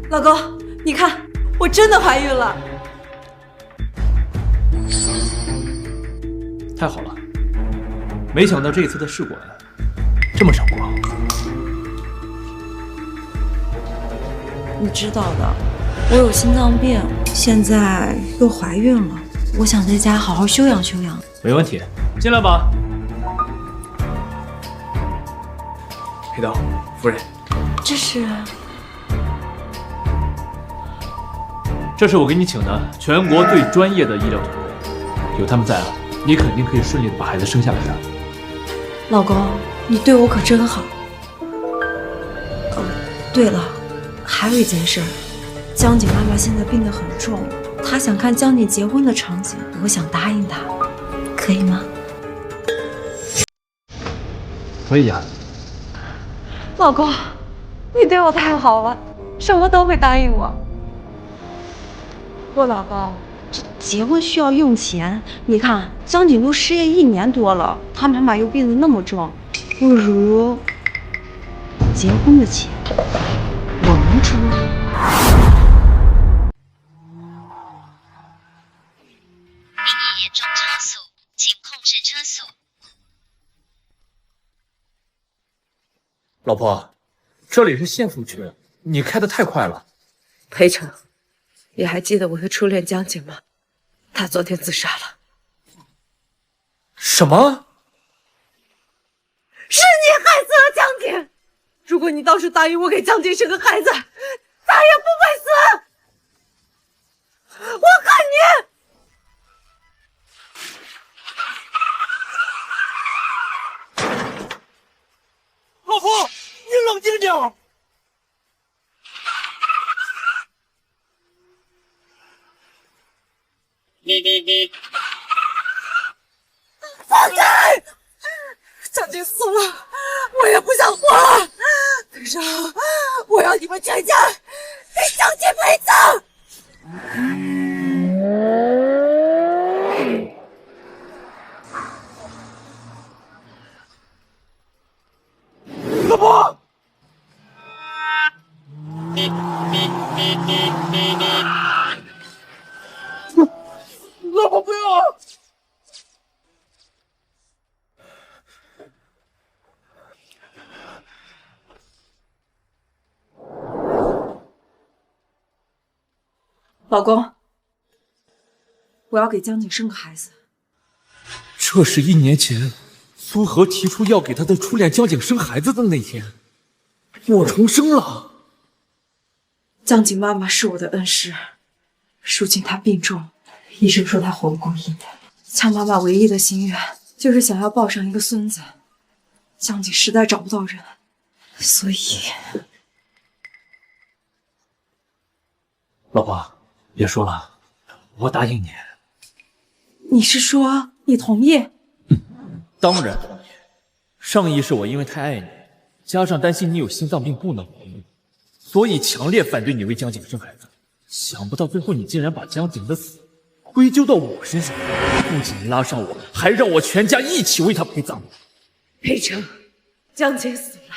老公，你看，我真的怀孕了。太好了，没想到这次的试管这么成功。你知道的，我有心脏病，现在又怀孕了，我想在家好好休养休养。没问题，进来吧。黑道夫人，这是我给你请的全国最专业的医疗团队，有他们在啊，你肯定可以顺利的把孩子生下来的。老公，你对我可真好。对了，还有一件事，江景妈妈现在病得很重，她想看江景结婚的场景，我想答应她，可以吗？可以呀。老公，你对我太好了，什么都会答应我。我老公，这结婚需要用钱，你看江景都失业1年多了，他妈妈又病得那么重，不如结婚的钱我们出。您已严重超速，请控制车速。老婆，这里是限速区，你开得太快了。裴成，你还记得我的初恋江景吗？他昨天自杀了。什么？是你害死了江景！如果你当时答应我给江景生个孩子，他也不会死。我恨你！老婆，你冷静点。放开！江景死了，我也不想活了。裴成，我要你们全家给江景赔偿。老婆，老婆不要！老公，我要给江景生个孩子。这是1年前苏荷提出要给他的初恋江景生孩子的那天，我重生了。江景妈妈是我的恩师，如今她病重，医生说她活不过1年。江妈妈唯一的心愿就是想要抱上一个孙子，江景实在找不到人，所以……老婆，别说了，我答应你。你是说你同意？当然同意。上一世我因为太爱你，加上担心你有心脏病不能怀孕，所以强烈反对你为江景生孩子。想不到最后你竟然把江景的死归咎到我身上，不仅拉上我，还让我全家一起为他陪葬。裴成，江景死了，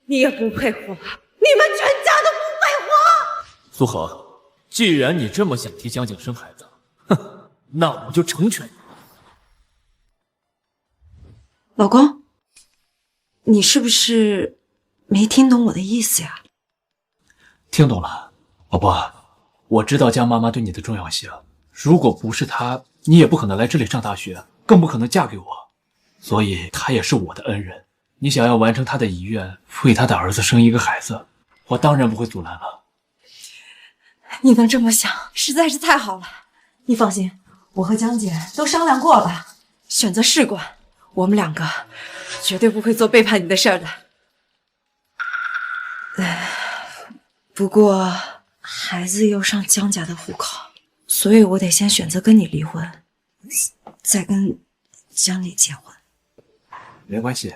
你也不配活，你们全家都不配活。苏荷，既然你这么想替江景生孩子，哼，那我就成全你。老公，你是不是没听懂我的意思呀？听懂了，老婆，我知道江妈妈对你的重要性。如果不是她，你也不可能来这里上大学，更不可能嫁给我。所以她也是我的恩人。你想要完成她的遗愿，为她的儿子生一个孩子，我当然不会阻拦了。你能这么想，实在是太好了。你放心，我和江姐都商量过了，选择试管，我们2个绝对不会做背叛你的事儿的。不过孩子要上江家的户口，所以我得先选择跟你离婚，再跟江丽结婚。没关系，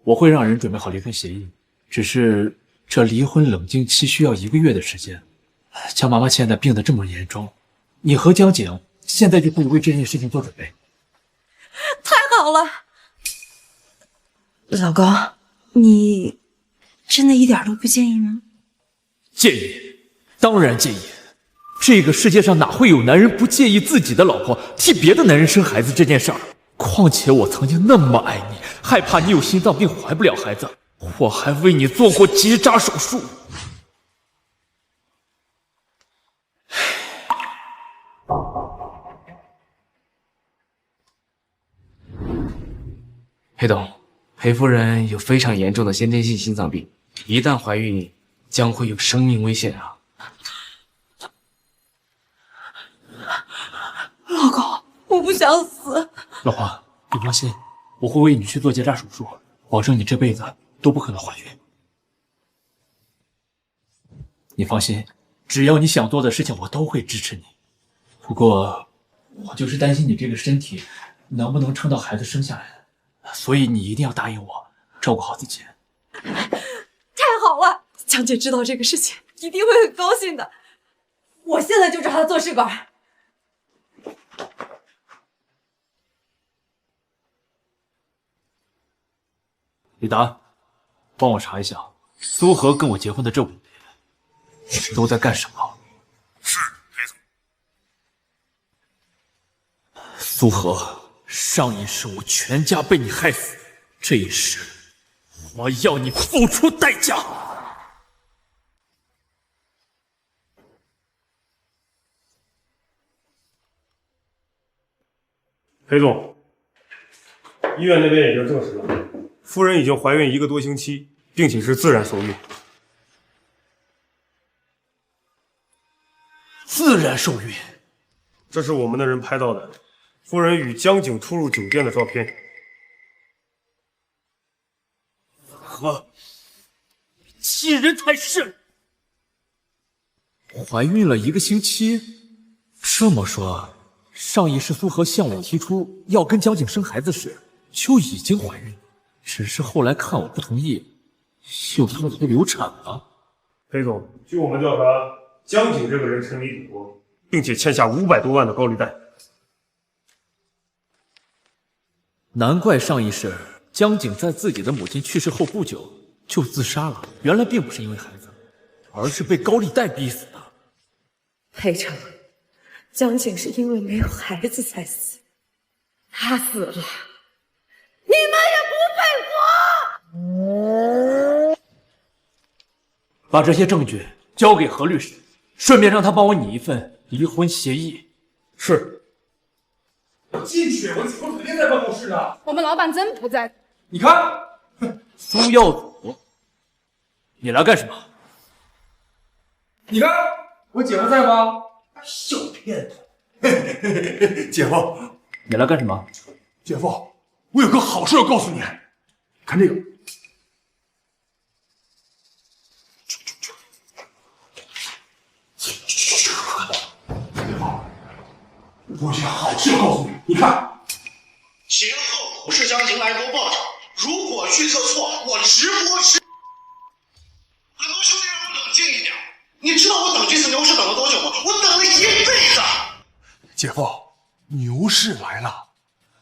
我会让人准备好离婚协议，只是这离婚冷静期需要1个月的时间。江妈妈现在病得这么严重，你和江景现在就可以为这件事情做准备。太好了，老公，你真的一点都不介意吗？介意，当然介意。这个世界上哪会有男人不介意自己的老婆替别的男人生孩子这件事儿？况且我曾经那么爱你，害怕你有心脏病怀不了孩子，我还为你做过结扎手术。裴董，裴夫人有非常严重的先天性心脏病，一旦怀孕将会有生命危险啊！老公，我不想死。老婆，你放心，我会为你去做结扎手术，保证你这辈子都不可能怀孕。你放心，只要你想做的事情，我都会支持你。不过，我就是担心你这个身体能不能撑到孩子生下来，所以你一定要答应我，照顾好自己。太好了，江姐知道这个事情一定会很高兴的。我现在就找她做试管。李达，帮我查一下苏荷跟我结婚的这5年都在干什么。是，裴总。苏荷，上一世我全家被你害死，这一世我要你付出代价。裴总，医院那边已经证实了，夫人已经怀孕1个多星期，并且是自然受孕。自然受孕？这是我们的人拍到的，夫人与江景出入酒店的照片。和欺人太甚！怀孕了1个星期？这么说，上一世苏荷向我提出要跟江景生孩子时，就已经怀孕了，只是后来看我不同意，又偷偷流产了。裴总，据我们调查，江景这个人沉迷赌博，并且欠下500多万的高利贷。难怪上一世江景在自己的母亲去世后不久就自杀了，原来并不是因为孩子，而是被高利贷逼死的。裴成，江景是因为没有孩子才死，他死了，你们也不配活。把这些证据交给何律师，顺便让他帮我拟一份离婚协议。是。进去，我怎么肯定在办公室呢？我们老板真不在。你看，苏耀祖，你来干什么？你看，我姐夫在吧？小骗子！姐夫，你来干什么？姐夫，我有个好事要告诉你。看这个。我有件好事要告诉你，你看。节后不是江晴来给我报仇，如果预测错，我直播吃。很多兄弟让我冷静一点，你知道我等这次牛市等了多久吗？我等了1辈子。姐夫，牛市来了，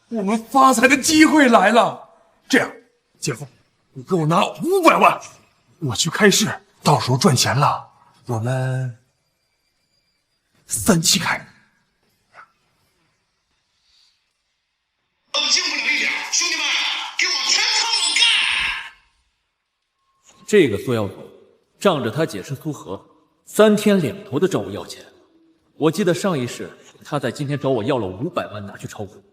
我们发财的机会来了。这样，姐夫，你给我拿500万，我去开市，到时候赚钱了，我们3期开。冷静不了一点，兄弟们，给我全仓猛干！这个苏耀祖仗着他姐是苏荷，3天2头的找我要钱。我记得上一世他在今天找我要了500万拿去炒股，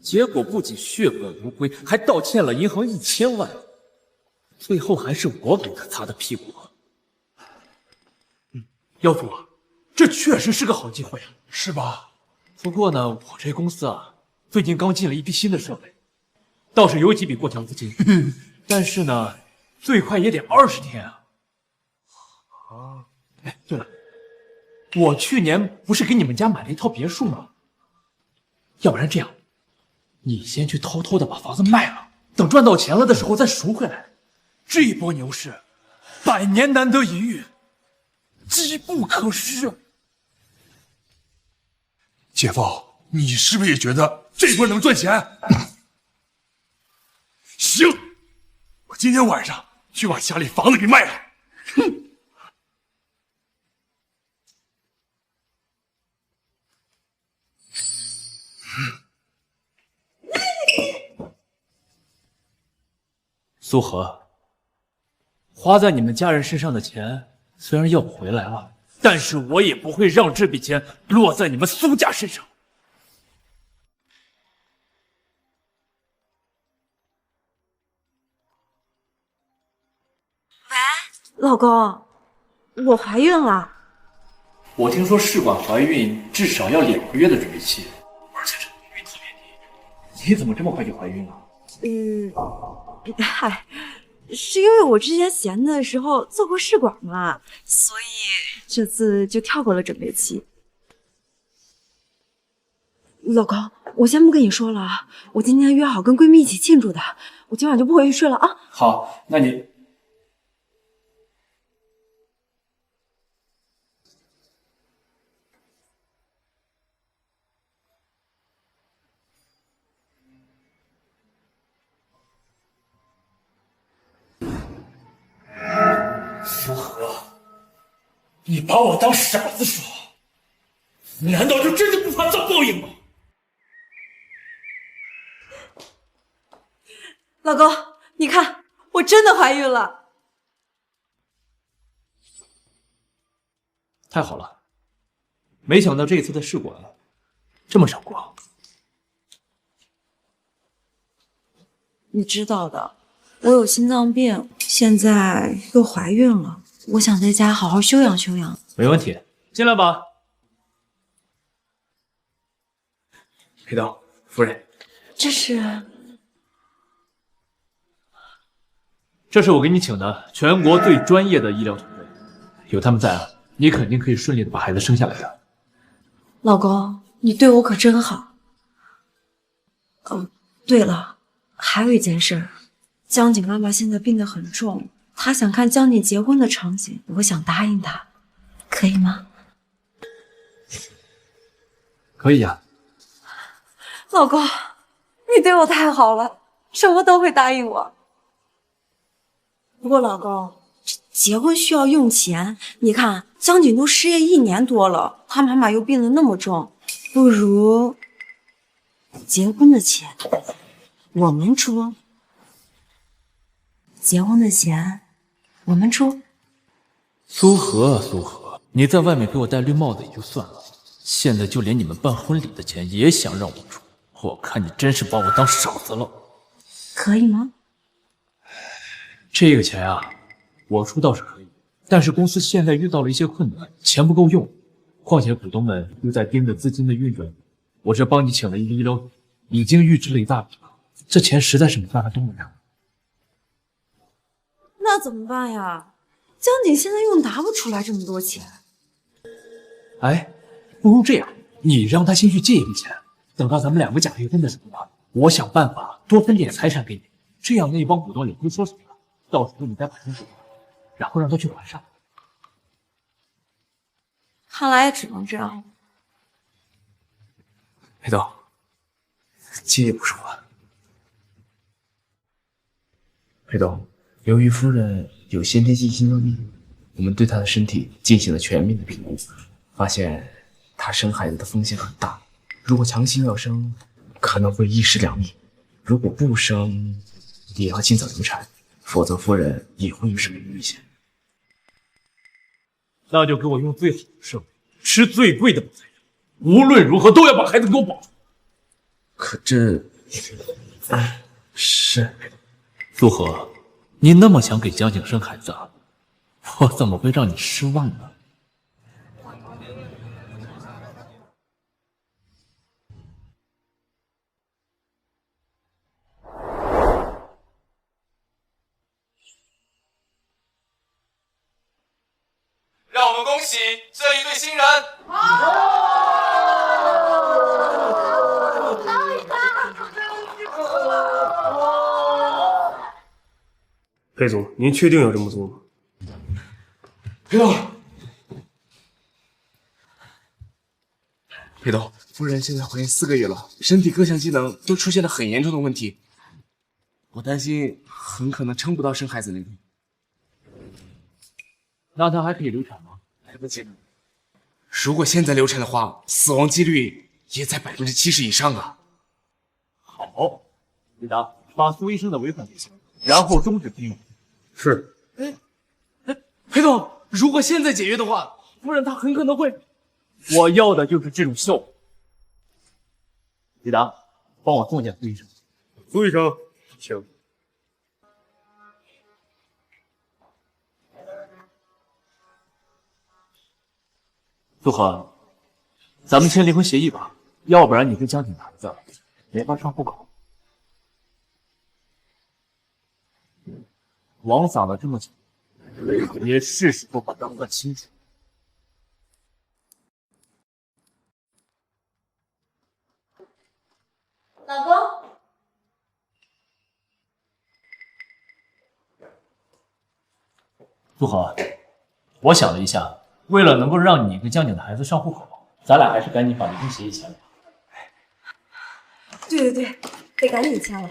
结果不仅血本无归，还倒欠了银行1000万，最后还是我给他擦的屁股。耀祖，这确实是个好机会啊，是吧？不过呢，我这公司啊，最近刚进了一批新的设备，倒是有几笔过桥资金，但是呢，最快也得20天啊。哎，对了，我去年不是给你们家买了一套别墅吗？要不然这样，你先去偷偷的把房子卖了，等赚到钱了的时候再赎回来。这一波牛市，100年难得一遇，机不可失。姐夫，你是不是也觉得这波能赚钱？行，我今天晚上去把家里房子给卖了。苏荷，花在你们家人身上的钱虽然要不回来了，但是我也不会让这笔钱落在你们苏家身上。老公，我怀孕了。我听说试管怀孕至少要2个月的准备期，而且这避孕特别低，你怎么这么快就怀孕了？嗨，是因为我之前闲的时候做过试管嘛，所以这次就跳过了准备期。老公，我先不跟你说了啊，我今天约好跟闺蜜一起庆祝的，我今晚就不回去睡了啊。好，那你。苏荷，你把我当傻子说？难道就真的不怕遭报应吗？老公，你看，我真的怀孕了。太好了，没想到这次的试管这么成功。你知道的，我有心脏病，现在又怀孕了，我想在家好好休养休养。没问题，进来吧。裴道夫人，这是我给你请的全国最专业的医疗团队，有他们在啊，你肯定可以顺利的把孩子生下来的。老公，你对我可真好。对了，还有一件事，江景妈妈现在病得很重，她想看江景结婚的场景，我想答应她，可以吗？可以呀。老公，你对我太好了，什么都会答应我。不过老公，这结婚需要用钱，你看江景都失业1年多了，他妈妈又病得那么重，不如结婚的钱我们出。结婚的钱我们出。苏荷啊苏荷，你在外面给我戴绿帽子也就算了，现在就连你们办婚礼的钱也想让我出，我看你真是把我当傻子了。可以吗？这个钱啊，我出倒是可以，但是公司现在遇到了一些困难，钱不够用，况且股东们又在盯着资金的运转，我这帮你请了一个医疗，已经预支了一大笔了，这钱实在是没办法动了呀。那怎么办呀？江景现在又拿不出来这么多钱。哎，不如这样，你让他先去借一笔钱，等到咱们2个假结婚的时候呢，我想办法多分点财产给你，这样那帮股东也不会说什么了。到时候你再把钱给他，然后让他去还上。看来也只能这样。裴道，借也不是还。裴道，由于夫人有先天性心脏病，我们对她的身体进行了全面的评估，发现她生孩子的风险很大。如果强行要生，可能会1尸2命；如果不生，也要尽早流产，否则夫人也会有生命危险。那就给我用最好的设备，吃最贵的保材料，无论如何都要把孩子给我保住。可这……是苏荷，你那么想给江景生孩子啊？我怎么会让你失望呢？让我们恭喜这一对新人！裴总，您确定要这么做吗？裴道，裴道，夫人现在怀孕4个月了，身体各项机能都出现了很严重的问题，我担心很可能撑不到生孩子那天。那她还可以流产吗？来不及了。如果现在流产的话，死亡几率也在70%以上啊！好，李达，把苏医生的尾款给我，然后终止聘用。是。裴总，如果现在解约的话，夫人她很可能会……我要的就是这种效果。李达，帮我送一件苏医生。苏医生，请。苏恒，咱们签离婚协议吧，要不然你跟江景的孩子没法上户口。枉撒了这么久，也是时候把账算清楚。老公，苏恒，我想了一下，为了能够让你跟江景的孩子上户口，咱俩还是赶紧把离婚协议签了。对，得赶紧签了。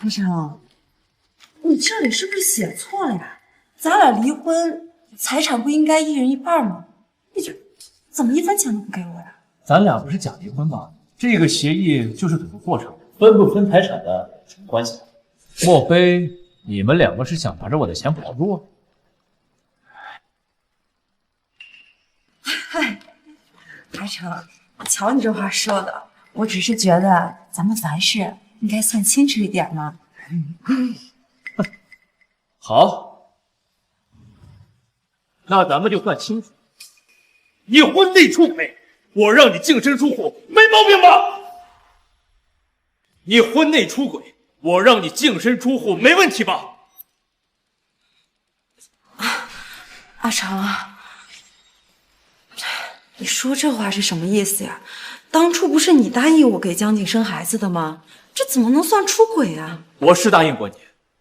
医生，你这里是不是写错了呀？咱俩离婚，财产不应该一人一半吗？你这怎么一分钱都不给我呀？咱俩不是假离婚吗？这个协议就是整个过程，分不分财产的有什么关系？莫非你们两个是想拿着我的钱跑路？嗨，阿成，瞧你这话说的，我只是觉得咱们凡事应该算清楚一点嘛。好，那咱们就算清楚。你婚内出轨，我让你净身出户，没毛病吧？你婚内出轨，我让你净身出户，没问题吧？阿成，你说这话是什么意思呀？当初不是你答应我给江景生孩子的吗？这怎么能算出轨啊？我是答应过你，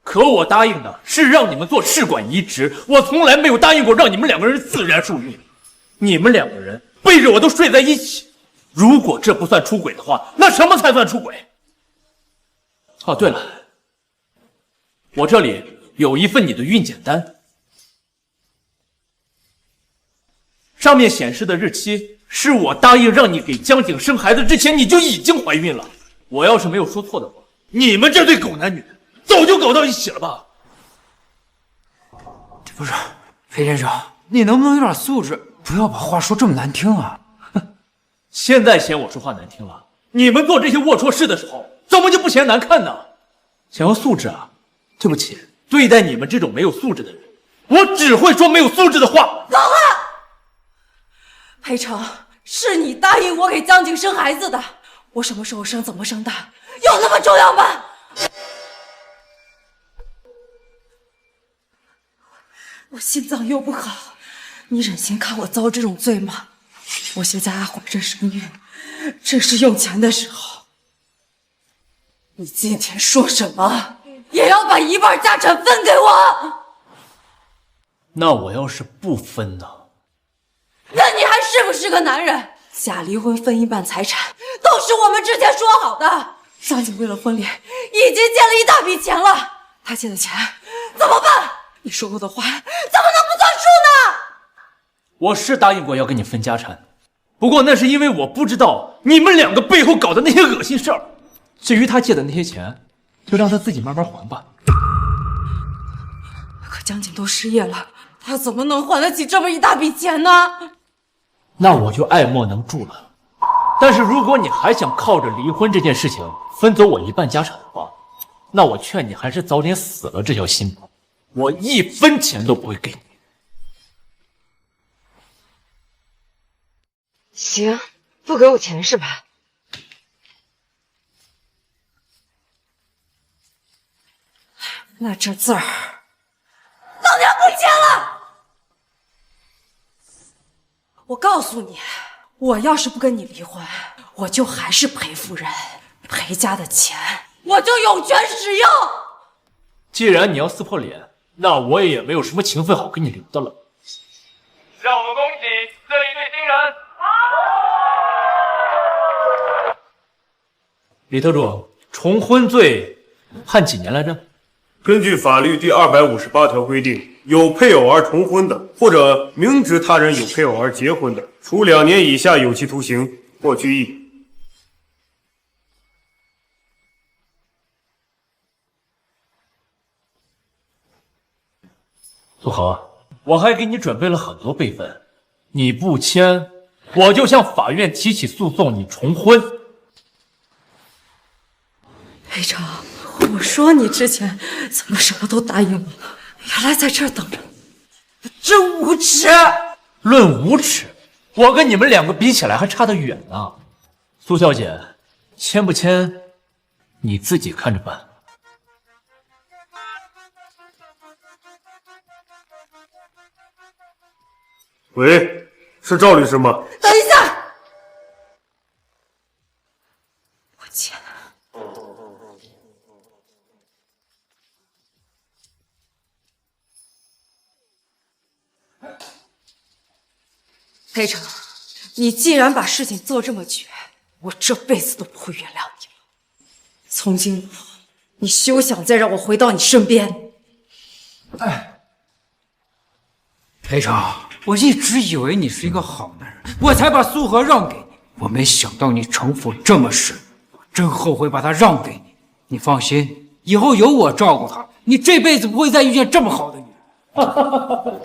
可我答应的是让你们做试管移植，我从来没有答应过让你们两个人自然受孕。你们两个人背着我都睡在一起，如果这不算出轨的话，那什么才算出轨？哦，对了，我这里有一份你的孕检单，上面显示的日期是我答应让你给江景生孩子之前你就已经怀孕了。我要是没有说错的话，你们这对狗男女早就搞到一起了吧？不是，裴先生，你能不能有点素质，不要把话说这么难听啊？现在嫌我说话难听了，你们做这些龌龊事的时候，怎么就不嫌难看呢？想要素质啊？对不起，对待你们这种没有素质的人，我只会说没有素质的话。老汉，裴成，是你答应我给江景生孩子的，我什么时候生，怎么生的，有那么重要吗？我心脏又不好，你忍心看我遭这种罪吗？我现在还怀着身孕，正是用钱的时候。你今天说什么也要把一半家产分给我。那我要是不分呢？那你还是不是个男人？假离婚分一半财产，都是我们之前说好的。张景为了婚礼已经借了一大笔钱了，他借的钱怎么办？你说过的话怎么能不算数呢？我是答应过要跟你分家产，不过那是因为我不知道你们两个背后搞的那些恶心事儿。至于他借的那些钱，就让他自己慢慢还吧。可江景都失业了，他怎么能还得起这么一大笔钱呢？那我就爱莫能助了。但是如果你还想靠着离婚这件事情分走我一半家产的话，那我劝你还是早点死了这条心吧。我一分钱都不会给你。行，不给我钱是吧？那这字儿，老娘不签了！我告诉你，我要是不跟你离婚，我就还是裴夫人，裴家的钱我就有权使用。既然你要撕破脸，那我也没有什么情分好跟你留的了。让我们恭喜这一对新人！李特助，重婚罪判几年来着？根据法律第258条规定，有配偶而重婚的，或者明知他人有配偶而结婚的，处2年以下有期徒刑或拘役。苏恒，我还给你准备了很多备份，你不签，我就向法院提起诉讼，你重婚。裴成，我说你之前怎么什么都答应我了？原来在这儿等着你，真无耻！论无耻，我跟你们两个比起来还差得远呢。苏小姐，签不签，你自己看着办。喂，是赵律师吗？等一下，我签。裴成，你既然把事情做这么绝，我这辈子都不会原谅你了。从今以后，你休想再让我回到你身边。哎，裴成，我一直以为你是一个好男人，我才把苏荷让给你。我没想到你城府这么深，我真后悔把她让给你。你放心，以后有我照顾她，你这辈子不会再遇见这么好的女人。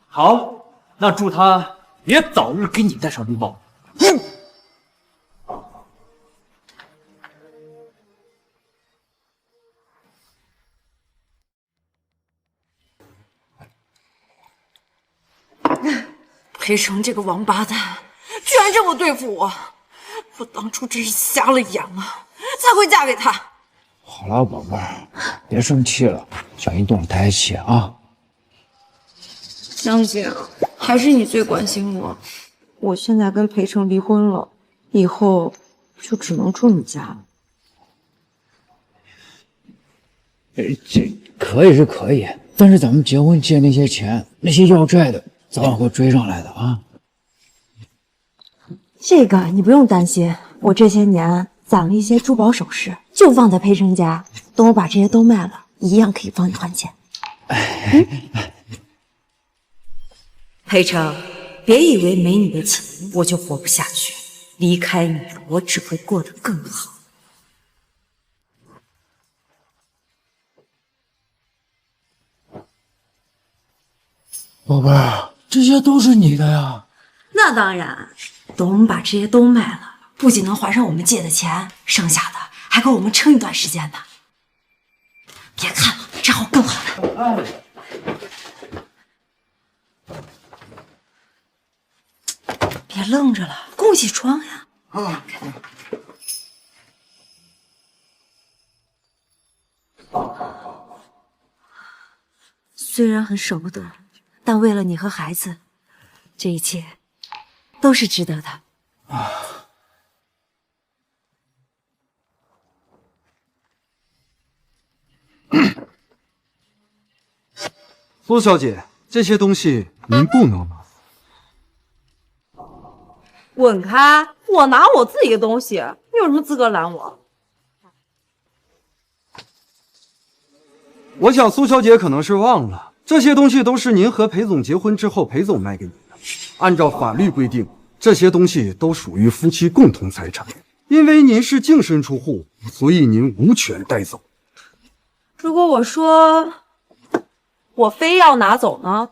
好。那祝他也早日给你戴上绿帽。裴成这个王八蛋，居然这么对付我！我当初真是瞎了眼啊，才会嫁给他。好了，宝贝儿，别生气了，小心动了胎气啊。江姐，还是你最关心我。我现在跟裴成离婚了，以后就只能住你家了。这可以是可以，但是咱们结婚借那些钱，那些要债的早晚会追上来的啊。这个你不用担心，我这些年攒了一些珠宝首饰，就放在裴成家。等我把这些都卖了，一样可以帮你还钱。裴成，别以为没你的钱我就活不下去，离开你，我只会过得更好。宝贝儿，这些都是你的呀。那当然，等我们把这些都卖了，不仅能还上我们借的钱，剩下的还够我们撑一段时间的。别看了，这样更好了。别愣着了，供起床呀！虽然很舍不得，但为了你和孩子，这一切都是值得的。苏小姐，这些东西您不能拿。滚开！我拿我自己的东西，你有什么资格拦我？我想苏小姐可能是忘了，这些东西都是您和裴总结婚之后，裴总卖给你的。按照法律规定，这些东西都属于夫妻共同财产。因为您是净身出户，所以您无权带走。如果我说我非要拿走呢？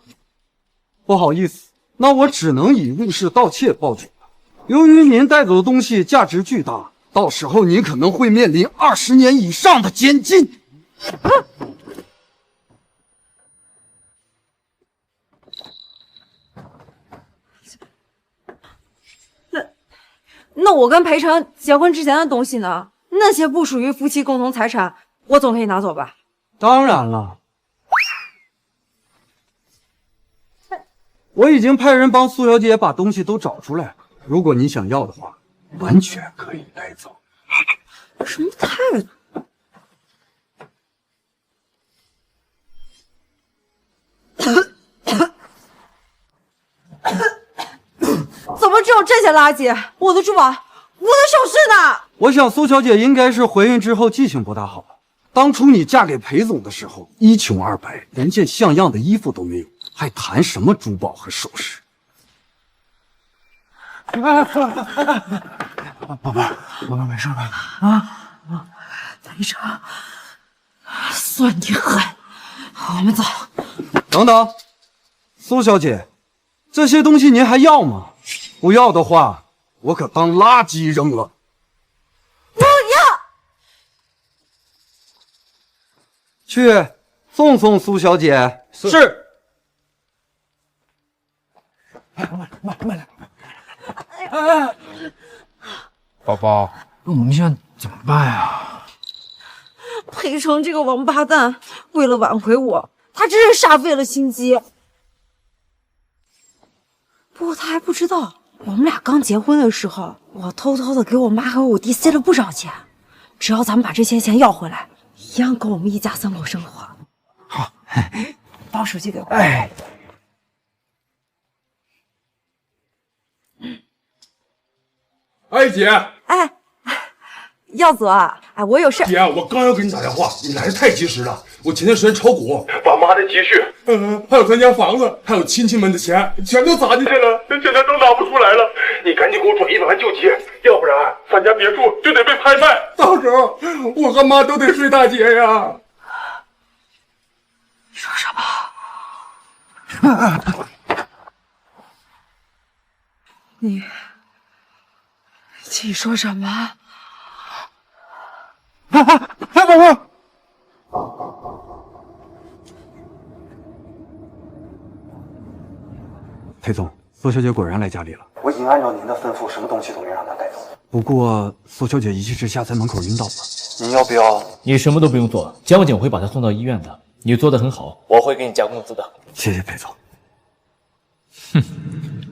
不好意思，那我只能以入室盗窃报警了。由于您带走的东西价值巨大，到时候您可能会面临20年以上的监禁。那我跟裴成结婚之前的东西呢？那些不属于夫妻共同财产，我总可以拿走吧？当然了，我已经派人帮苏小姐把东西都找出来了。如果你想要的话，完全可以带走。什么态度？怎么只有这些垃圾？我的珠宝，我的首饰呢？我想苏小姐应该是怀孕之后记性不大好。当初你嫁给裴总的时候，一穷二白，连件像样的衣服都没有，还谈什么珠宝和首饰？宝贝儿，没事吧？裴成，算你狠！我们走。等等，苏小姐，这些东西您还要吗？不要的话，我可当垃圾扔了。不要！去送送苏小姐。是。慢点。宝宝，那我们现在怎么办呀？裴成这个王八蛋，为了挽回我，他真是煞费了心机。不过他还不知道，我们俩刚结婚的时候，我偷偷的给我妈和我弟塞了不少钱。只要咱们把这些钱要回来，一样够我们一家3口生活。好，把我手机给我。哎。哎，姐。哎，耀祖啊，哎，我有事。姐，我刚要给你打电话，你来的太及时了。我前段时间炒股，把妈的积蓄，还有咱家房子，还有亲戚们的钱，全都砸进去了，现在都拿不出来了。你赶紧给我转100万救急，要不然咱家别墅就得被拍卖，到时候我和妈都得睡大街呀。说什么？你说什么？裴总，苏小姐果然来家里了。我已经按照您的吩咐，什么东西都没让她带走。不过苏小姐一气之下在门口晕倒了。您要不要？你什么都不用做，江警会把她送到医院的。你做得很好，我会给你加工资的。谢谢裴总。哼，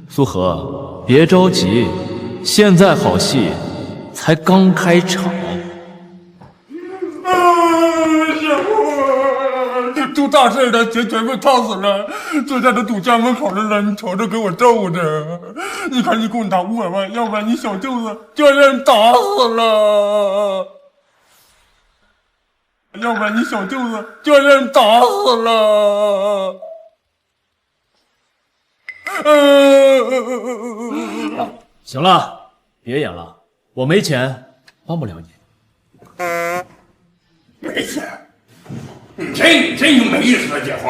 苏荷，别着急，现在好戏才刚开场。出大事了，钱全部套死了，坐在这赌家门口的人瞅着给我揍着。你赶紧给我拿500万，要不然你小舅子就要让人打死了。要不然你小舅子就要让人打死了。行了，别演了，我没钱，帮不了你。没钱？你真有没意思啊，姐夫！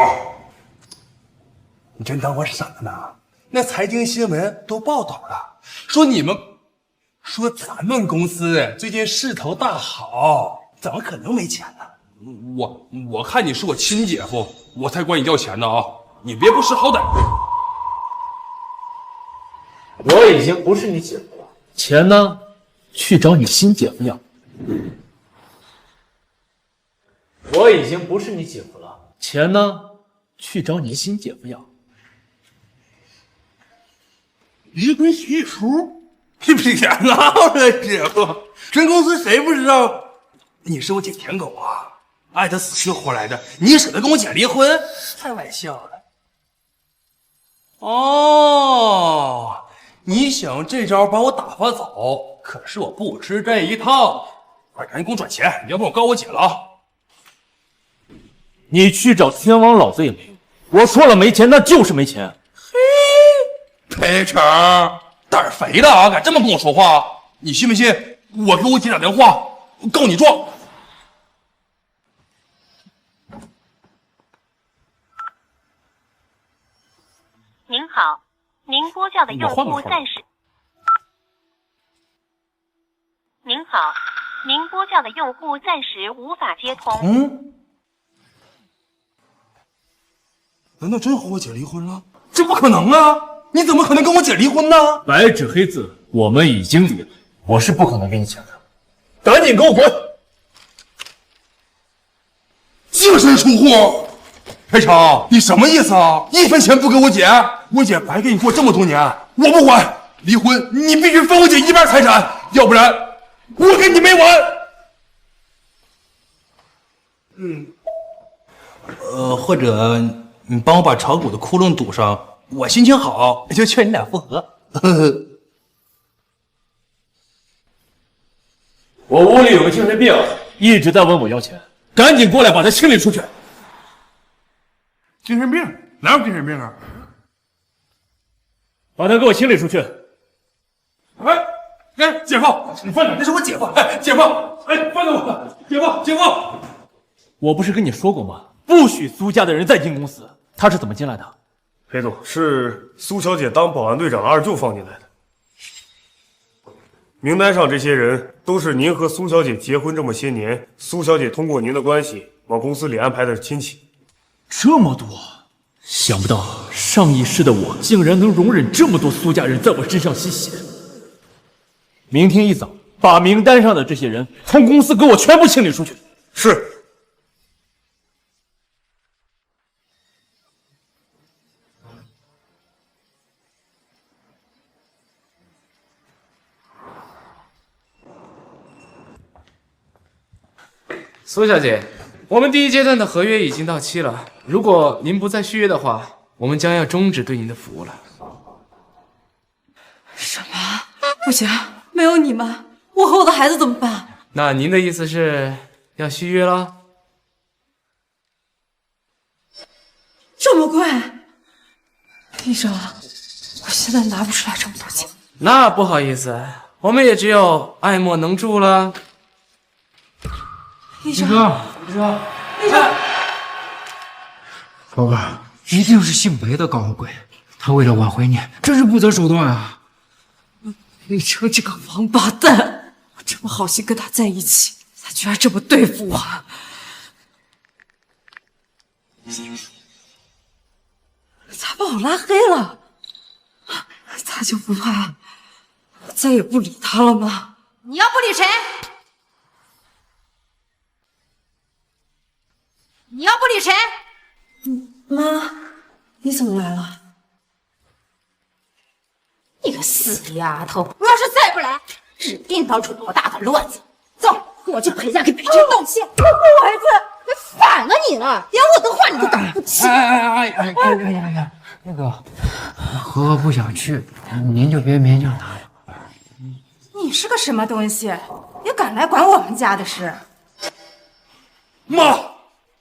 你真当我是什么呢？那财经新闻都报道了，说咱们公司最近势头大好，怎么可能没钱呢？我看你是我亲姐夫，我才管你要钱呢啊！你别不识好歹。我已经不是你姐夫了，钱呢，去找你新姐夫要。我已经不是你姐夫了，钱呢，去找你新姐夫要。离婚协议书？你别闹了，姐夫！全公司谁不知道你是我姐舔狗啊？爱的死去活来的，你舍得跟我姐离婚？开玩笑了。哦，你想用这招把我打发走，可是我不吃这一套。快赶紧给我转钱，要不我告我姐了啊！你去找天王老子也没用，我说了没钱，那就是没钱。嘿，裴成，胆肥的啊，敢这么跟我说话？你信不信我给我姐打电话告你状？您好，您拨叫的用户暂时。您好，您拨叫的用户暂时无法接通。难道真和我姐离婚了？这不可能啊！你怎么可能跟我姐离婚呢？白纸黑字，我们已经离了，我是不可能给你钱的。赶紧给我滚！净身出户！裴成，你什么意思啊？1分钱不给我姐，我姐白给你过这么多年，我不管！离婚，你必须分我姐1半财产，要不然我跟你没完！或者你帮我把炒股的窟窿堵上，我心情好，就劝你俩复合。我屋里有个精神病，一直在问我要钱，赶紧过来把他清理出去。精神病？哪有精神病啊？把他给我清理出去。哎，姐夫，你放开，那是我姐夫。哎，姐夫，哎，放开我，姐夫。我不是跟你说过吗？不许苏家的人再进公司。他是怎么进来的？裴总，是苏小姐当保安队长的二舅放进来的。名单上这些人都是您和苏小姐结婚这么些年，苏小姐通过您的关系往公司里安排的亲戚。这么多，想不到上一世的我竟然能容忍这么多苏家人在我身上吸血。明天一早，把名单上的这些人从公司给我全部清理出去。是。苏小姐，我们第一阶段的合约已经到期了，如果您不再续约的话，我们将要终止对您的服务了。什么？不行，没有你们，我和我的孩子怎么办？那您的意思是要续约了？这么贵？医生，我现在拿不出来这么多钱。那不好意思，我们也只有爱莫能助了。医生，医生，老哥，一定是姓裴的搞的鬼，他为了挽回你，真是不择手段啊！李成这个王八蛋，我这么好心跟他在一起，他居然这么对付我！他把我拉黑了，他就不怕我再也不理他了吗？你要不理谁？你要不理谁？妈，你怎么来了？你个死丫头！我要是再不来，指定闹出多大的乱子！走，我去裴家给裴晨道歉。我儿子，反了你了，连我的话你都挡不起。哎，那个，和和不想去，您就别勉强他了。你是个什么东西？也敢来管我们家的事？妈，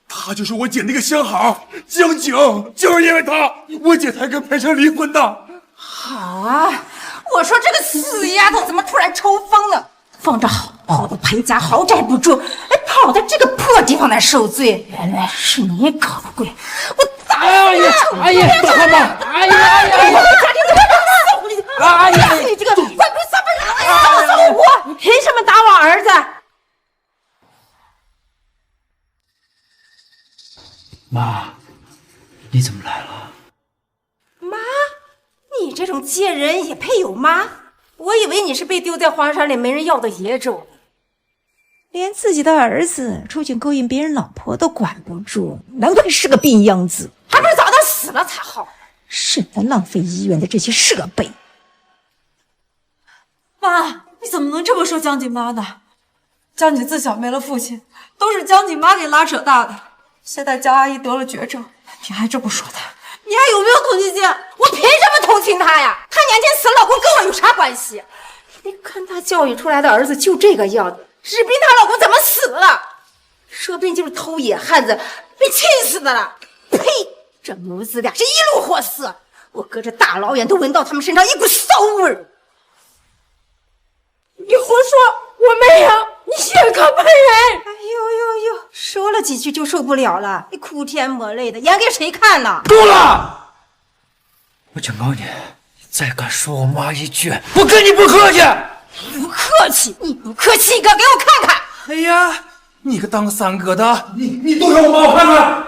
他就是我姐那个相好江景，就是因为他，我姐才跟裴晨离婚的。好啊！我说这个死丫头怎么突然抽风了？放着好好的裴家豪宅不住，哎，跑到这个破地方来受罪。原来是你搞的鬼！我打死你！哎呀，大妈！哎呀！家庭怎么送你？哎呀！你这个坏鬼撒本人！告诉我，你凭什么打我儿子？妈，你怎么来了？妈，你这种贱人也配有妈？我以为你是被丢在荒山里没人要的野种，连自己的儿子出去勾引别人老婆都管不住，难怪是个病秧子，还不是早点死了才好。省得浪费医院的这些设备。妈，你怎么能这么说江锦妈呢？江锦自小没了父亲，都是江锦妈给拉扯大的。现在江阿姨得了绝症，你还这么说她，你还有没有同情心？我凭什么同情她呀？她年轻死老公跟我有啥关系？你看她教育出来的儿子就这个样子，指不定她老公怎么死了，说不定就是偷野汉子被气死的了。呸！这母子俩是一路货色，我隔着大老远都闻到他们身上一股骚味儿。你胡说，我没有，你血可喷人！哎呦呦呦，说了几句就受不了了，你哭天抹泪的，演给谁看呢？够了！我警告你，再敢说我妈一句，我跟你不客气！不客气？你不客气一个，给我看看！哎呀，你个当三哥的，你动手我妈我看看！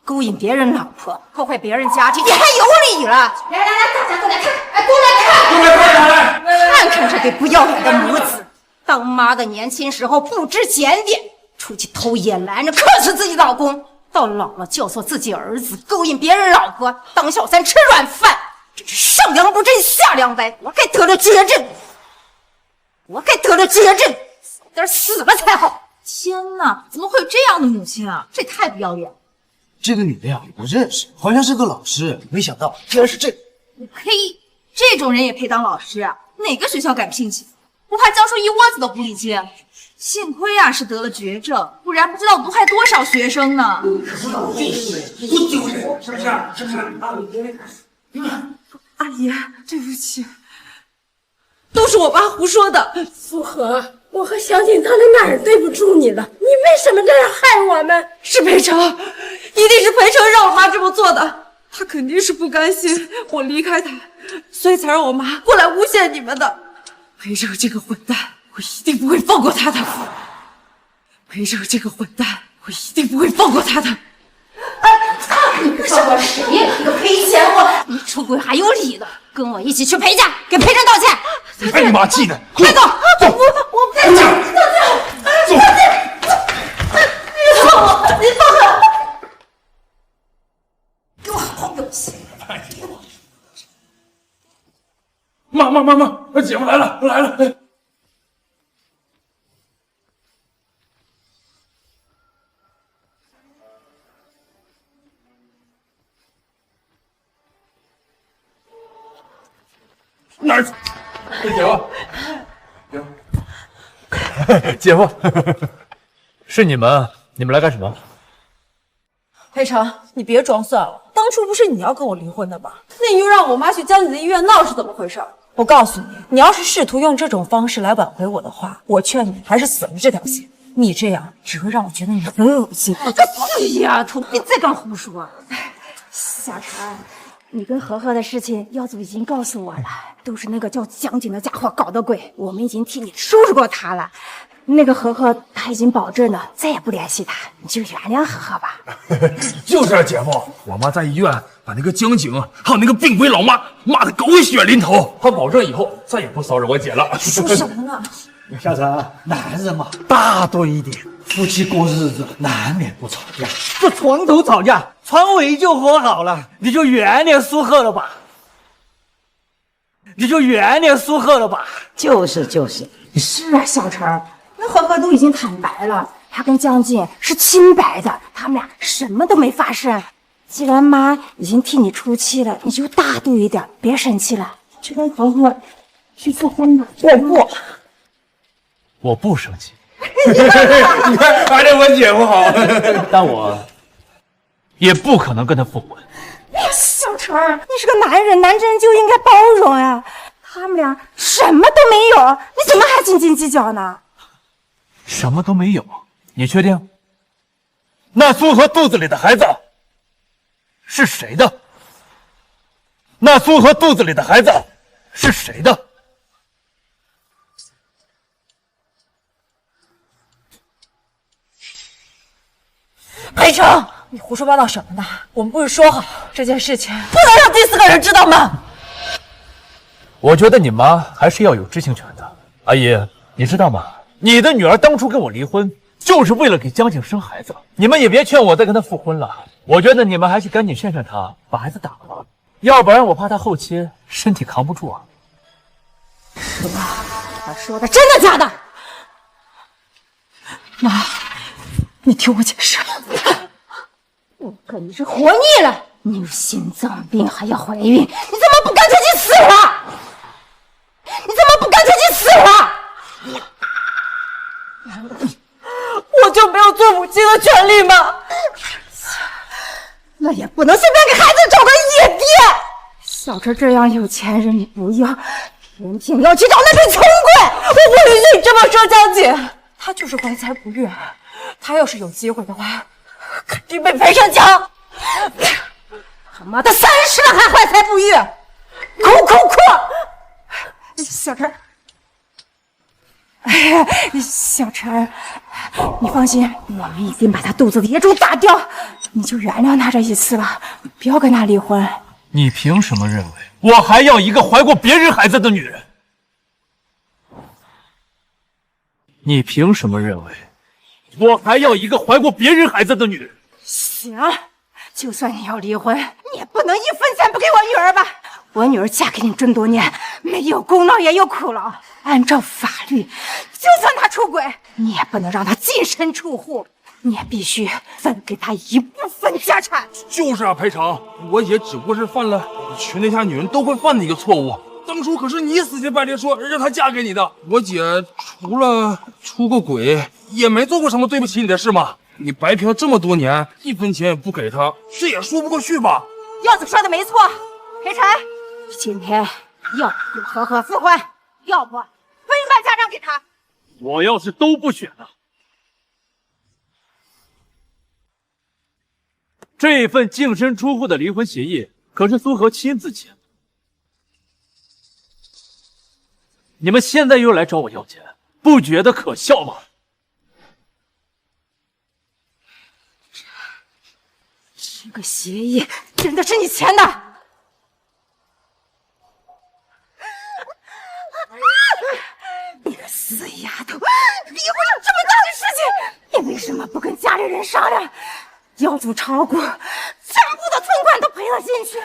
勾引别人老婆，破坏别人家庭，你还有理了？来，大家都来看，哎，都来看！都来看看这对不要脸的母子，当妈的年轻时候不知检点，出去偷野拦着克死自己老公，到老了教唆自己儿子勾引别人老婆，当小三吃软饭，真是上梁不正下梁歪，我该得了绝症，早点死了才好！天哪，怎么会有这样的母亲啊？这也太不要脸了！这个女的呀，我认识，好像是个老师，没想到竟然是这。呸！这种人也配当老师啊？哪个学校敢聘请？不怕教出一窝子的狐狸精？幸亏啊是得了绝症，不然不知道毒害多少学生呢。不丢人，是不是？是不是？阿姨，对不起，都是我爸胡说的。苏荷，我和小锦到底哪儿对不住你了？你为什么这样害我们？是裴成，一定是裴成让我妈这么做的。他肯定是不甘心我离开他，所以才让我妈过来诬陷你们的。裴正这个混蛋，我一定不会放过他的。裴正这个混蛋，我一定不会放过他的。你个什么谁呀？你个赔钱货！你出轨还有理了？跟我一起去裴家，给裴正道歉。哎你妈气的！快走！我不在这儿，走！你放我！你放我！给我好好用心！妈，姐夫来了！哪儿？姐夫，是你们来干什么？裴成，你别装蒜了，当初不是你要跟我离婚的吗？那你又让我妈去江景的医院闹是怎么回事？我告诉你，你要是试图用这种方式来挽回我的话，我劝你还是死了这条心。你这样只会让我觉得你很恶心。死丫头，你再敢胡说！小陈，你跟和和的事情，耀祖已经告诉我了，都是那个叫江景的家伙搞的鬼。我们已经替你收拾过他了。那个和和他已经保证了，再也不联系他，你就原谅和和吧。就是啊，姐夫，我妈在医院把那个江景还有那个病鬼老妈骂得狗血淋头，她保证以后再也不骚扰我姐了。说什么呢？小陈，男人嘛，大度一点，夫妻过日子难免不吵架，这床头吵架，床尾就和好了，你就原谅苏贺了吧。就是。是啊，小陈，那和和都已经坦白了，他跟江静是清白的，他们俩什么都没发生。既然妈已经替你出气了，你就大度一点，别生气了，就跟和和去复婚吧。我不生气。你看，还是我姐夫好。但我也不可能跟他复婚。小陈，你是个男人，男人就应该包容呀。他们俩什么都没有，你怎么还斤斤计较呢？什么都没有，你确定？那苏荷肚子里的孩子是谁的？裴成，你胡说八道什么呢？我们不是说好这件事情不能让第四个人知道吗？我觉得你妈还是要有知情权的。阿姨，你知道吗？你的女儿当初跟我离婚，就是为了给江景生孩子。你们也别劝我再跟她复婚了。我觉得你们还是赶紧劝她把孩子打了，要不然我怕她后期身体扛不住啊。他说的真的假的？妈，你听我解释。我跟你是活腻了，你有心脏病还要怀孕，你怎么不干脆去死了？我就没有做母亲的权利吗？那也不能随便给孩子找个野爹。小陈这样有钱人你不要，偏偏要去找那堆穷鬼。我不允许你这么说江姐，他就是怀才不遇，他要是有机会的话，肯定被裴胜抢。他妈的30了还怀才不遇，哭！小陈。哎呀，小陈，你放心，我们已经把他肚子的野种打掉，你就原谅他这一次吧，不要跟他离婚。你凭什么认为我还要一个怀过别人孩子的女人？你凭什么认为我还要一个怀过别人孩子的女人？行，就算你要离婚，你也不能1分钱不给我女儿吧？我女儿嫁给你这么多年，没有功劳也有苦劳。按照法律，就算她出轨，你也不能让她净身出户，你也必须分给她一部分家产。就是啊，裴成，我姐只不过是犯了全天下女人都会犯的一个错误。当初可是你死乞白赖说让她嫁给你的。我姐除了出过轨，也没做过什么对不起你的事嘛。你白嫖这么多年，1分钱也不给她，这也说不过去吧？耀子说的没错，裴晨，今天要不就和和复婚，要不分一半家产给他。我要是都不选了，这份净身出户的离婚协议可是苏荷亲自签的。你们现在又来找我要钱，不觉得可笑吗？这个协议真的是你签的？你个死丫头，离婚有这么大的事情，你为什么不跟家里人商量？要祖炒股，全部的存款都赔了进去。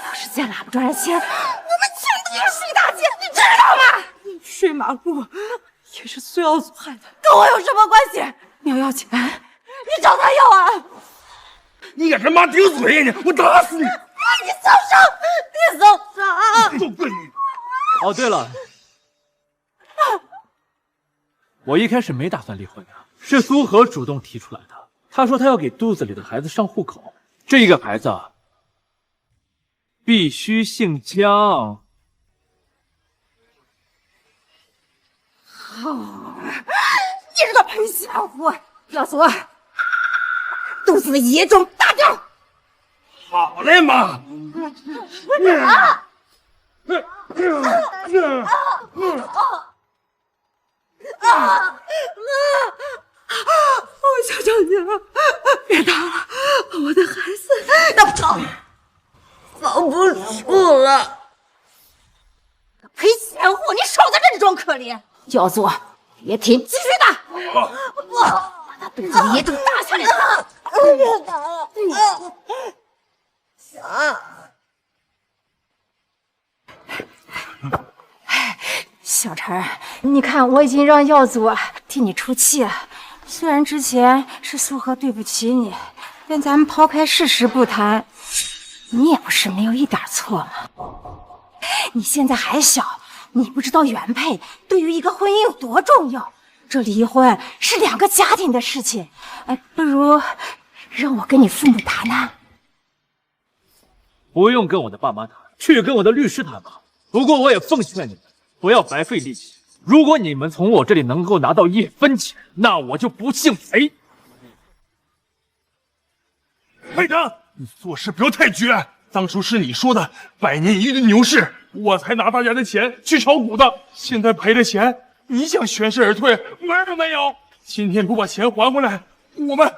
要是再拿不出来钱，我们全都要睡大街，你知道吗？你睡马路也是苏耀祖害的，跟我有什么关系？你要钱，你找他要啊！你敢他妈顶嘴呢？我打死你！你松手！你松手！就滚你！哦，对了，我一开始没打算离婚的，是苏荷主动提出来的。她说她要给肚子里的孩子上户口，这个孩子必须姓江。你这个赔媳妇！要祖，肚子里野种打掉！好嘞，妈！我求求你了，别打了，我的孩子要放不住了。赔钱货，你少在这里装可怜！耀祖，别停，继续打！把他肚子里野种打下来！别打了！小陈，你看我已经让耀祖替你出气了。虽然之前是苏荷对不起你，但咱们抛开事实不谈，你也不是没有一点错嘛。你现在还小，你不知道原配对于一个婚姻有多重要。这离婚是两个家庭的事情，不如让我跟你父母谈谈。不用跟我的爸妈谈，去跟我的律师谈吧。不过我也奉劝你们，不要白费力气。如果你们从我这里能够拿到1分钱，那我就不姓裴。会长，你做事不要太绝。当初是你说的100年一遇的牛市，我才拿大家的钱去炒股的。现在赔了钱，你想全身而退，门儿都没有。今天不把钱还回来，我们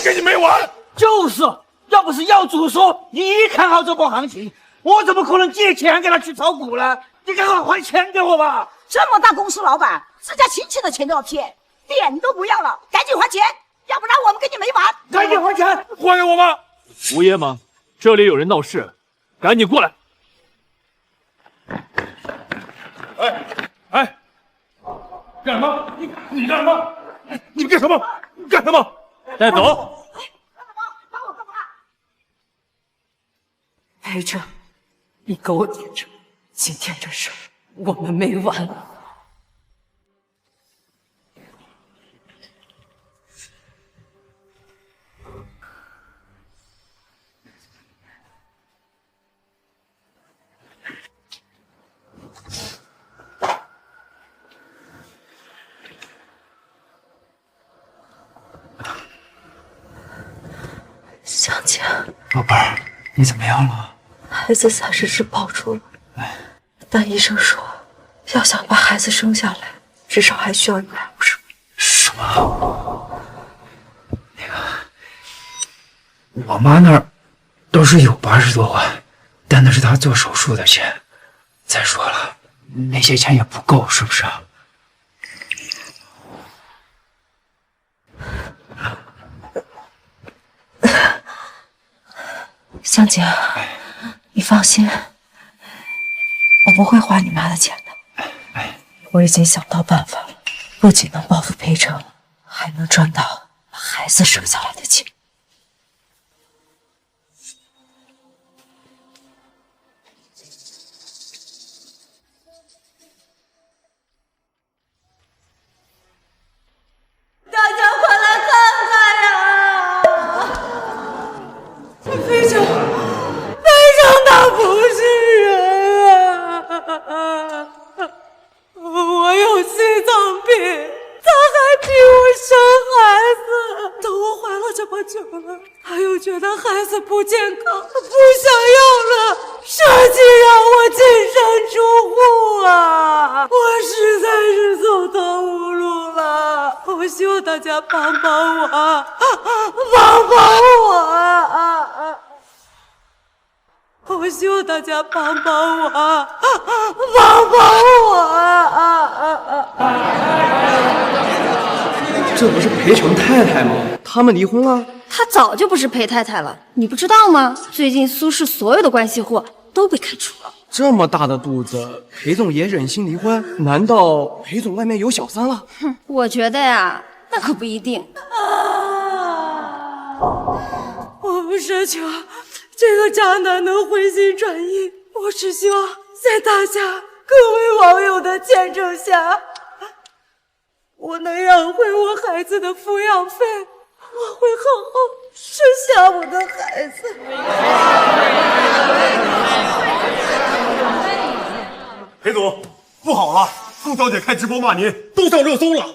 跟你没完。就是，要不是耀祖说你看好这波行情，我怎么可能借钱给他去炒股呢？你赶快还钱给我吧！这么大公司老板，自家亲戚的钱都要骗，脸都不要了，赶紧还钱，要不然我们跟你没完！赶紧还钱，还给我们！无业吗？这里有人闹事，赶紧过来！哎，干什么？你干什么？你干什么？干什么？带走！裴正，你给我听着，今天这事我们没完。香姐，宝贝儿，你怎么样了？孩子暂时是保住了，但医生说，要想把孩子生下来，至少还需要150万。什么？那个，我妈那儿都是有80多万，但那是她做手术的钱。再说了，那些钱也不够，是不是？香姐，你放心，我不会花你妈的钱的。我已经想到办法了，不仅能报复裴成，还能赚到把孩子生下来的钱。大家快来看看呀！裴成，他不是人啊！我有心脏病，他还逼我生孩子。等我怀了这么久了，他又觉得孩子不健康，不想要了，设计让我净身出户啊！我实在是走投无路了，我希望大家帮帮我，帮帮我！我希望大家帮帮我，帮帮我！这不是裴成太太吗？他们离婚了？她早就不是裴太太了，你不知道吗？最近苏氏所有的关系户都被开除了。这么大的肚子，裴总也忍心离婚？难道裴总外面有小三了？哼，我觉得呀，那可不一定。我不奢求这个渣男能回心转意，我只希望在大家各位网友的见证下，我能养回我孩子的抚养费，我会好好生下我的孩子。裴总，不好了，苏小姐开直播骂您，都上热搜了。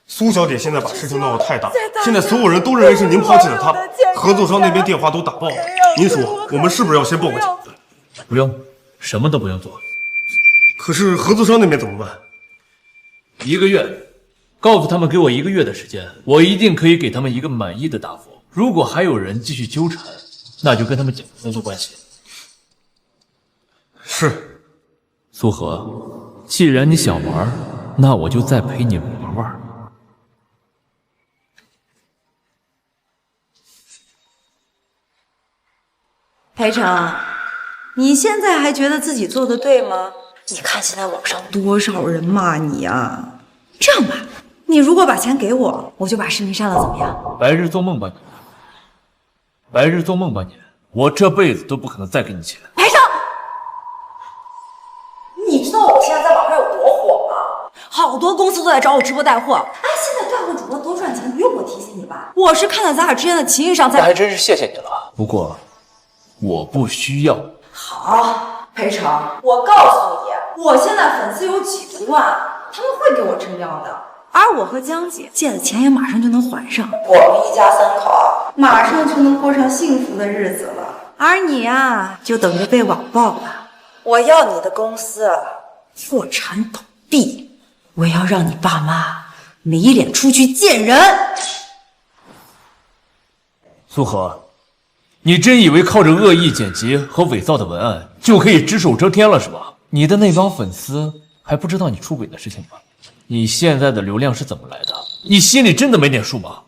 苏小姐现在把事情闹得太大，现在所有人都认为是您抛弃了她，合作商那边电话都打爆了。您说，我们是不是要先报个警？不用，什么都不用做。可是合作商那边怎么办？1个月，告诉他们给我1个月的时间，我一定可以给他们一个满意的答复。如果还有人继续纠缠，那就跟他们讲合作关系。是，苏荷，既然你想玩，那我就再陪你玩玩。裴成，你现在还觉得自己做的对吗？你看现在网上多少人骂你啊！这样吧，你如果把钱给我，我就把视频删了，怎么样？白日做梦吧你！白日做梦吧你！我这辈子都不可能再给你钱。裴成，你知道我现在在网上有多火吗？好多公司都在找我直播带货。哎，现在带货主播多赚钱，不用我提醒你吧？我是看在咱俩之间的情谊上才……那还真是谢谢你了。不过，我不需要。好，裴成，我告诉你，我现在粉丝有几十万，他们会给我撑腰的。而我和江姐借的钱也马上就能还上，我们一家3口马上就能过上幸福的日子了。而你呀，就等着被网暴吧。我要你的公司破产倒闭，我要让你爸妈没脸出去见人。苏荷，你真以为靠着恶意剪辑和伪造的文案就可以只手遮天了是吧？你的那帮粉丝还不知道你出轨的事情吗？你现在的流量是怎么来的？你心里真的没点数吗？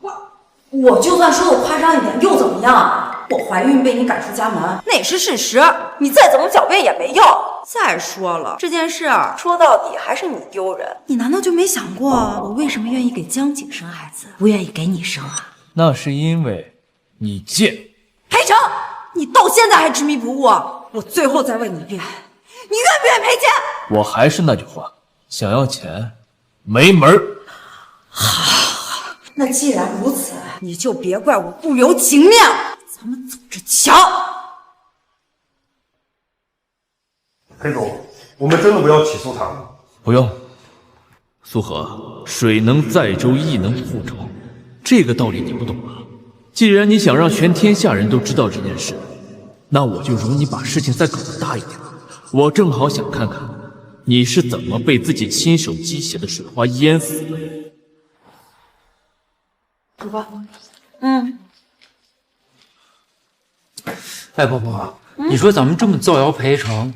我就算说的夸张一点又怎么样？我怀孕被你赶出家门，那也是事实，你再怎么狡辩也没用。再说了，这件事说到底还是你丢人，你难道就没想过我为什么愿意给江景生孩子，不愿意给你生啊？那是因为你贱。裴成，你到现在还执迷不悟，我最后再问你一遍，你愿不愿意赔钱？我还是那句话，想要钱没门儿。好，那既然如此，你就别怪我不留情面，咱们走着瞧。裴总，我们真的不要起诉他吗？不用，苏荷，水能载舟，亦能覆舟，这个道理你不懂啊。既然你想让全天下人都知道这件事，那我就容你把事情再搞得大一点。我正好想看看你是怎么被自己亲手击血的水花淹死的。主播，哎，婆婆，你说咱们这么造谣裴成，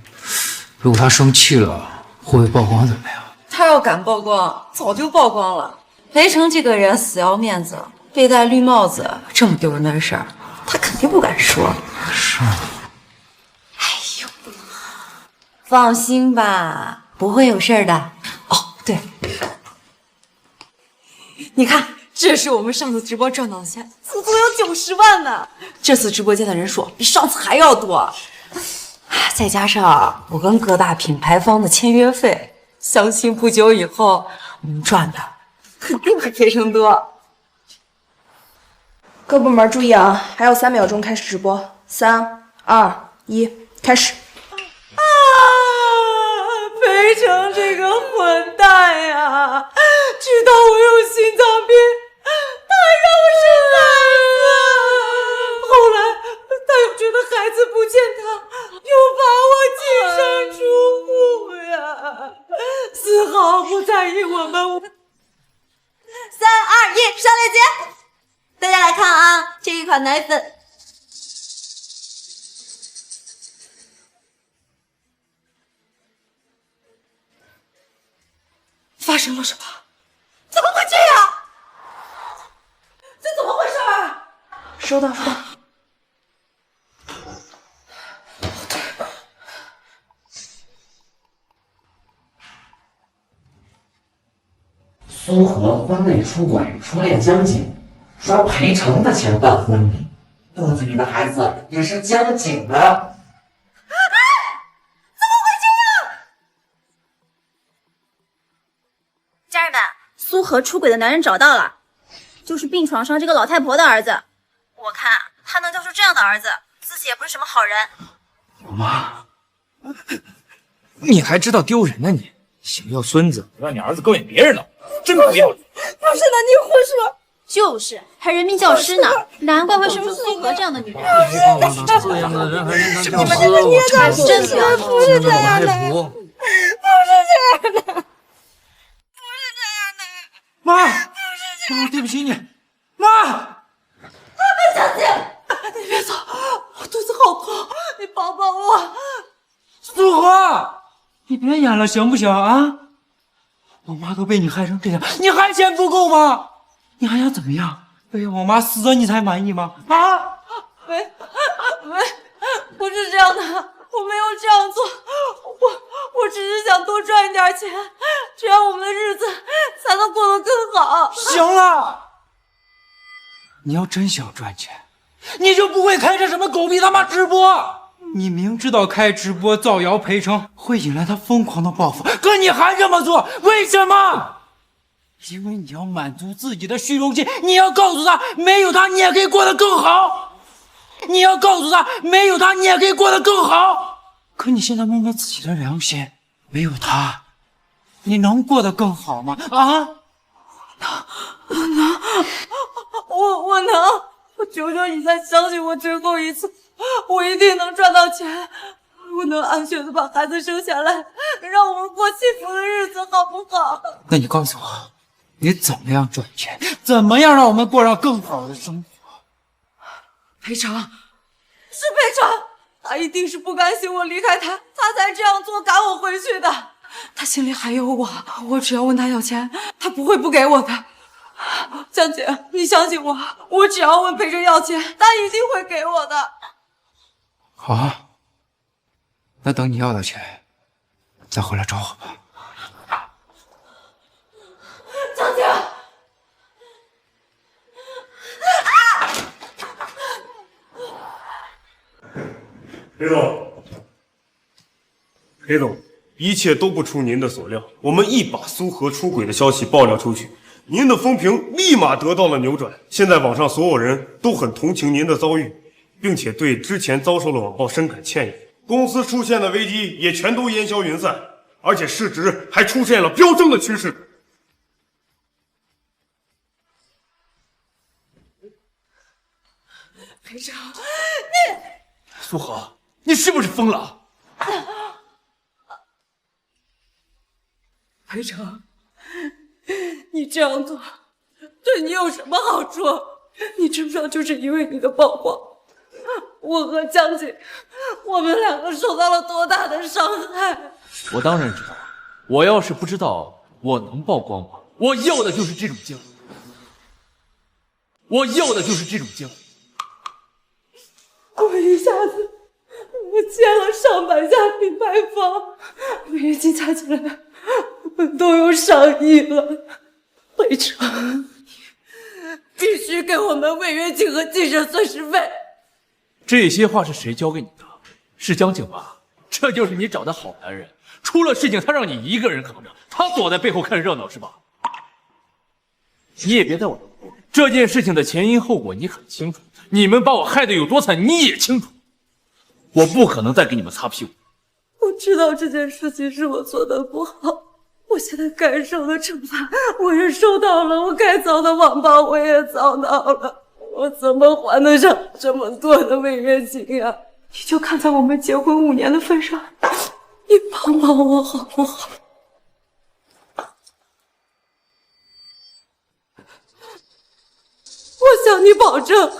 如果他生气了，会不会曝光怎么样？他要敢曝光，早就曝光了。裴成这个人死要面子，被戴绿帽子这么丢人的事儿，他肯定不敢说。是。哎呦，放心吧，不会有事的。哦，对，你看，这是我们上次直播赚到的钱，足足有90万呢。这次直播间的人数比上次还要多，再加上我跟各大品牌方的签约费，相信不久以后我们赚的肯定比裴成多。各部门注意啊，还有3秒钟开始直播，3、2、1，开始。裴成这个混蛋呀，知道我有心脏病，他让产奶粉。发生了什么？怎么会这样？这怎么回事啊？收到。苏荷婚内出轨，初恋江景，刷裴成的钱办婚礼，肚子里的孩子也是江景的。家人们，苏荷出轨的男人找到了，就是病床上这个老太婆的儿子。我看他能教出这样的儿子，自己也不是什么好人。我妈，你还知道丢人呢你？想要孙子，让你儿子勾引别人了，真不要脸！不是的，你胡说。就是，还人民教师呢，难怪会生出苏荷这样的女人。这样的人还人当教师，我还是真不要不是这样的，不是这样的。妈，对不起你，妈。江景，你别走，我肚子好痛，你抱抱我。苏荷，你别演了行不行啊？我妈都被你害成这样，你还嫌不够吗？你还想怎么样？非要我妈死了你才满意吗？啊？没，不是这样的，我没有这样做，我只是想多赚一点钱，这样我们的日子才能过得更好。行了，你要真想赚钱，你就不会开这什么狗逼他妈直播。你明知道开直播造谣裴成会引来他疯狂的报复，可你还这么做，为什么？因为你要满足自己的虚荣心，你要告诉他，没有他你也可以过得更好。你要告诉他，没有他你也可以过得更好。可你现在摸摸自己的良心，没有他，你能过得更好吗？啊？我能，我求求你再相信我最后一次，我一定能赚到钱，我能安全的把孩子生下来，让我们过幸福的日子，好不好？那你告诉我，你怎么样赚钱？怎么样让我们过上更好的生活？裴成，是裴成，他一定是不甘心我离开他，他才这样做赶我回去的。他心里还有我，我只要问他要钱，他不会不给我的。江姐，你相信我，我只要问裴成要钱，他一定会给我的。好啊，那等你要到钱，再回来找我吧。江姐，裴总，一切都不出您的所料，我们一把苏荷出轨的消息爆料出去，您的风评立马得到了扭转。现在网上所有人都很同情您的遭遇，并且对之前遭受的网暴深感歉意。公司出现的危机也全都烟消云散，而且市值还出现了飙升的趋势。裴成，你苏荷，你是不是疯了？裴成，你这样做对你有什么好处？你知不知道，就是因为你的曝光，我和江景，我们两个受到了多大的伤害？我当然知道，我要是不知道，我能曝光吗？我要的就是这种经历，我要的就是这种经历。我一下子我欠了上百家品牌方，违约金加起来都有上亿了。裴成，必须给我们违约金和精神损失费。这些话是谁教给你的？是江景吧？这就是你找的好男人，出了事情他让你一个人扛着，他躲在背后看热闹是吧？你也别在我这哭，这件事情的前因后果你很清楚，你们把我害得有多惨你也清楚，我不可能再给你们擦屁股。我知道这件事情是我做的不好，我现在该受的惩罚我也受到了，我该遭的网暴我也遭到了，我怎么还得上这么多的违约金呀？你就看在我们结婚5年的份上，你帮帮我好不好？我向你保证，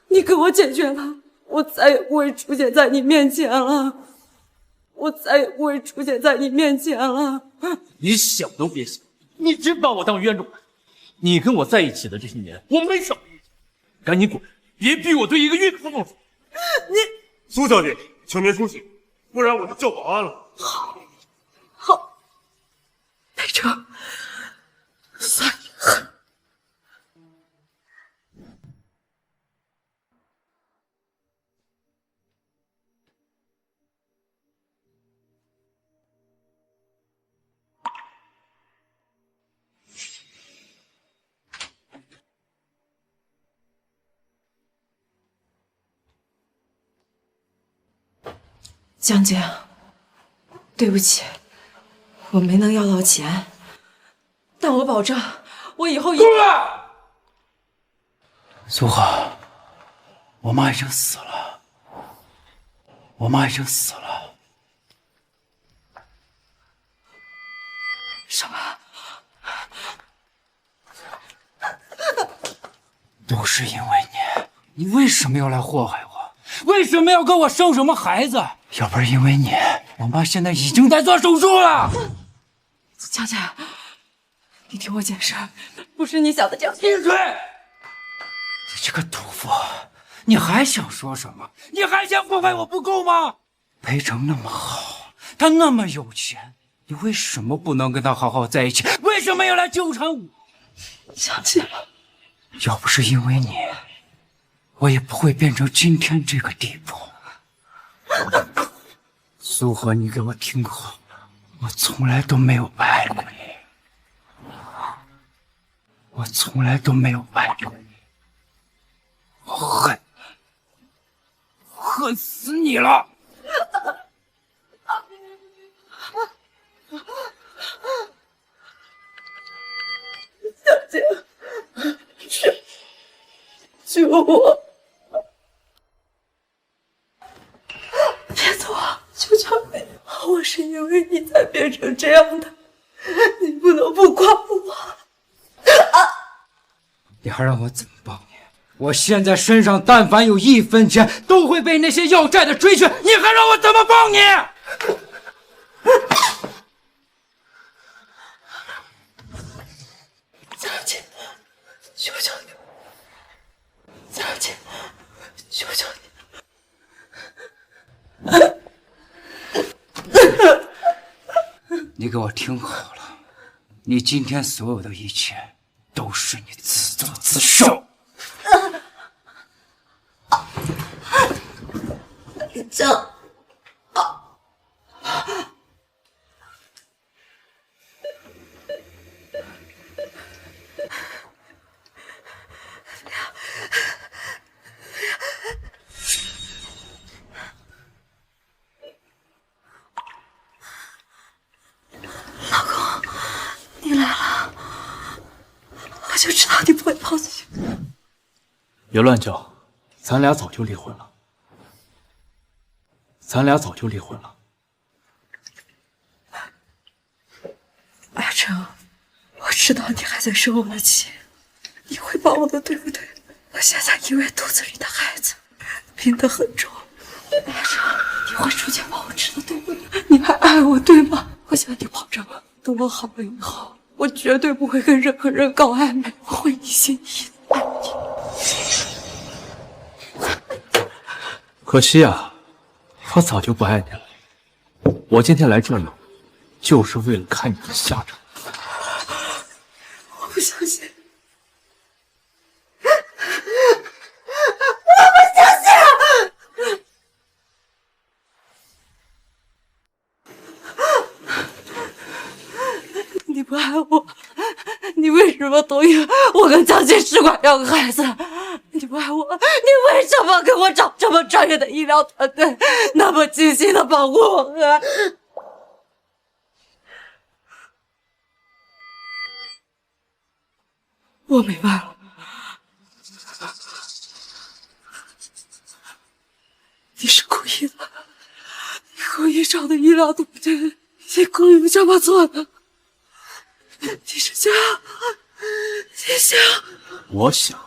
你给我解决了，我再也不会出现在你面前了。我再也不会出现在你面前了。你想都别想，你真把我当冤种！你跟我在一起的这些年，我没少遇见，赶紧滚，别逼我对一个孕妇动手！你苏小姐，请您出去，不然我就叫保安了。好，裴成，算你狠。江姐，对不起，我没能要到钱，但我保证，我以后一定。苏荷，我妈已经死了，我妈已经死了。什么？都是因为你，你为什么要来祸害我？为什么要跟我生什么孩子？要不是因为你，我妈现在已经在做手术了。江姐，你听我解释，不是你想的这样。闭嘴！你这个屠夫，你还想说什么？你还想祸害我不够吗？裴成那么好，他那么有钱，你为什么不能跟他好好在一起？为什么要来纠缠我？江姐，要不是因为你，我也不会变成今天这个地步。苏荷，你给我听好了，我从来都没有爱过你，我从来都没有爱过你，我恨死你了！小姐，救我！别走啊！求求你，我是因为你才变成这样的，你不能不管我。你还让我怎么帮你？我现在身上但凡有1分钱，都会被那些要债的追去，你还让我怎么帮你？江姐，求求你！江姐，求求你！你给我听好了，你今天所有的一切都是你自作自受。江，老公，你来了，我就知道你不会抛弃我。别乱叫，咱俩早就离婚了。咱俩早就离婚了。阿成，我知道你还在生我的气，你会帮我的，对不对？我现在因为肚子里的孩子病得很重，阿成，你会出钱帮我治的，对不对？你还爱我，对吗？我向你保证，等我好了以后，我绝对不会跟任何人搞暧昧，我会一心一意爱你。可惜啊，我早就不爱你了。我今天来这里，就是为了看你的下场。我不相信，我不相信！你不爱我，你为什么同意我跟江姐试管要个孩子？你不爱我，你为什么给我找这么专业的医疗团队，那么精心的保护我和……我明白了，你是故意的，你故意找的医疗团队，你故意这么做的，你是想，我想，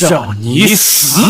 让你死！